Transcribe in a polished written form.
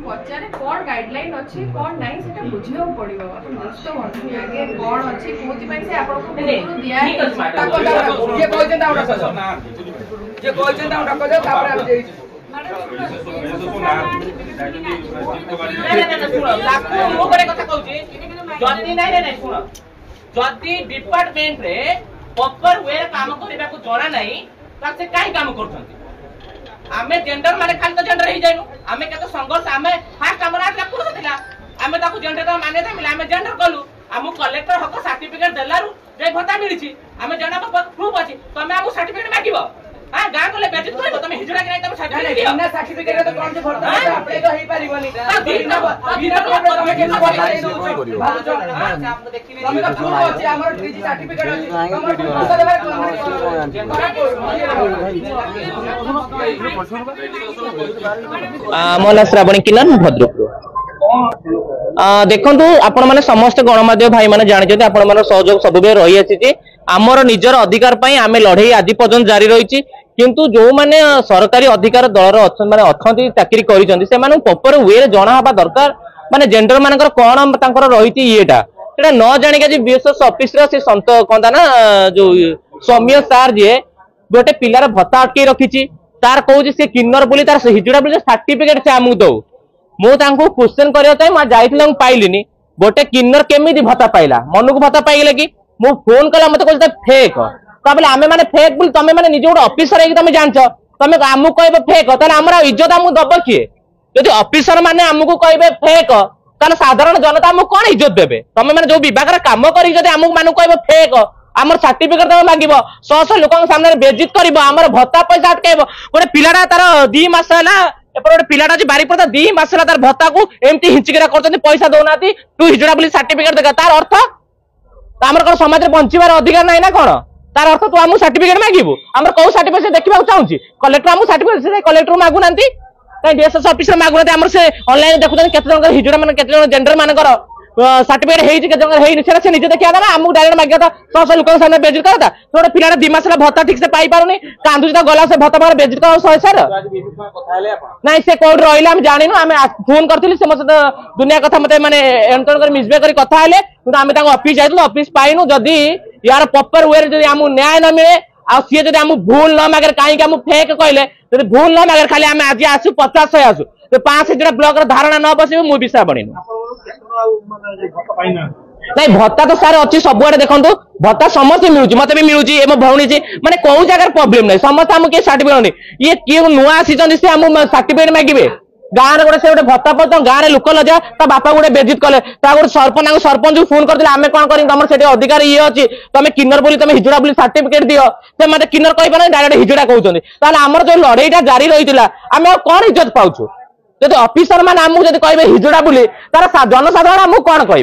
पचारे कौन गाइडलाइन अच्छी कौन नहीं सेटा बुझियो पड़िबो अपन दोस्त बंधु आगे कौन अच्छी कोथि पई से आपन को दिया ठीक अछि ताको जे कहजन ता उडा कजो जे कहजन ता उडा कजो तापर हम देई मो करे कथा कहउची जदी नहीं सुनो जदी डिपार्टमेंट रे प्रॉपर वे काम करबा को जणा नहीं त से काई काम करथंती आमे जेंडर माने खाली तो जेंडर ही जाइनु आमे केतो संघर्ष आमे फास्ट हमर आटला पुरुष थिला आमे ताकू जेंडर का माने देमिला आमे जेंडर कलु हमु कलेक्टर हक सर्टिफिकेट देलारु जे भत्ता मिलिछि आमे जना प्रूफ अछि तमे हमु सर्टिफिकेट मागिबो हां गां कोले बेजित करबो तमे हिजड़ा के नहीं तमे सर्टिफिकेट दियो ना सर्टिफिकेट तो कोन से भरता आपले तो हेई परिबोनी बिना तमे केनो भत्ता दे दउ भाबुछ हम देखिने तमे तो प्रूफ अछि हमर टीजी सर्टिफिकेट अछि तमे भत्ता देबा मो ना श्रावणी किलन भद्रक देखु आपण मैंने समस्त गणमाध्यम भाई मैंने जानते आपण मान सहयोग सब रही आसी आमर निजर अधिकार आम लड़े आज पर्यटन जारी रही किंतु जो मैंने सरकारी अधिकार दल माने अच्छी चाकरी कर प्रॉपर वे जना हवा दरकार माने जेंडर मान कौन रही येटा न जानिक आज बीएसएस ऑफिस से सत कहता ना जो सौम्य सार जी गोटे पिलार भत्ता अटक रखी तार कौन सी किन्नर बोली तार हिजड़ा बोली सर्टिफिकेट से आमको दौ मुझे क्वेश्चन करने पाइलिनी गोटे किन्नर केमी भत्ता पाइला मन को भत्ता पाइले कि मु फोन कला मत कहते फेक तबले आमे माने फेक बोल तमे माने निजे गोटे ऑफिसर है तमे जानछ तमे आमु कहबे फेक ताले हमरा इज्जत आमु दब किए यदि ऑफिसर माने आमु कहबे फेक ताले साधारण जनता आमु कोन इज्जत देबे तमे माने जो विभाग रा काम करी जदि आमु मानु कहबे फेक आमर सर्टिफिकेट तमे मागिबो 100 लोक सामने बेइज्जत करबो आमर भत्ता पैसा अटकाइबो गोटे पिलाडा तार 2 मास होला एपर गोटे पिलाडा जे बारीपदा 2 मास होला तार भत्ता को एमती हिंचिकरा करछन पैसा दोनाती तू हिजड़ा बोली सर्टिफिकेट देगा तार अर्थ आमर कोन समाज रे बंचिबार अधिकार नै ना कोन तार अर्थ तू आमु सर्टिफिकेट मागिबो आमर को सर्टिफिकेट देखिबा चाहूची कलेक्टर आमु सर्टिफिकेट से कलेक्टर मागु नांती काई डीएसएस ऑफिस रे मागु नांती आमर से ऑनलाइन देखुछन केते जन हिजड़ा माने केते जन जेंडर मानकर सर्टिफिकेट हेई केते जन हेई निछरा से निजे देखिया ना आमु डायरेक्ट मागिया था 100 लोक सामने बेइज्जत करता थोड़े पिलाडा 2 मास ला भत्ता ठीक से पाई पारुनी कांदुजी त गला से भत्ता मार बेइज्जत कर 100 सर नहीं से कोड रहिला हम जानिनु हम फोन करथिली से मते दुनिया कथा मते माने एंटर कर मिसबे करी कथा आले কিন্তু আমি তাকে অফিস যাইতলো অফিস পাইनु जदी यार प्रॉपर वे जदी हमु न्याय न मिले आ सी जदी हमु भूल न मागर काई के हमु फेक कहले जदी भूल न मागर खाली हम आज आसु 50 आसु तो 5 जरा ब्लॉक रा धारणा न बसिबे मु विषय बणिनु नहीं भत्ता तो सारे अच्छी सब आड़े देखो भत्ता समस्त मिलूची मत भी मिलूची एम भौणी जी माने कोउ जगह प्रॉब्लम नहीं समस्त हम के सर्टिफिकेट नहीं ये किए नुआ आसीचन से हम सर्टिफिकेट मागिबे गाँव गोटे से गोटे भत्ता पड़ता गाँव में लोक लजा ता बापा गोटे बेजित कले गोटे सरपंच फोन करते आम कौन कर तुम से अधिकार ये अच्छी तुम किन्नर बोली तुम हिजड़ा बोली सर्टिफिकेट दियो से मत किन्नर कह डायरेक्ट हिजड़ा कहते आमर जो लड़ाईटा जारी रही आम कौन इज्जत पाऊँ जब ऑफिसर मैंने आमको कहे हिजड़ा बोली तार जनसाधारण आमको कौन कह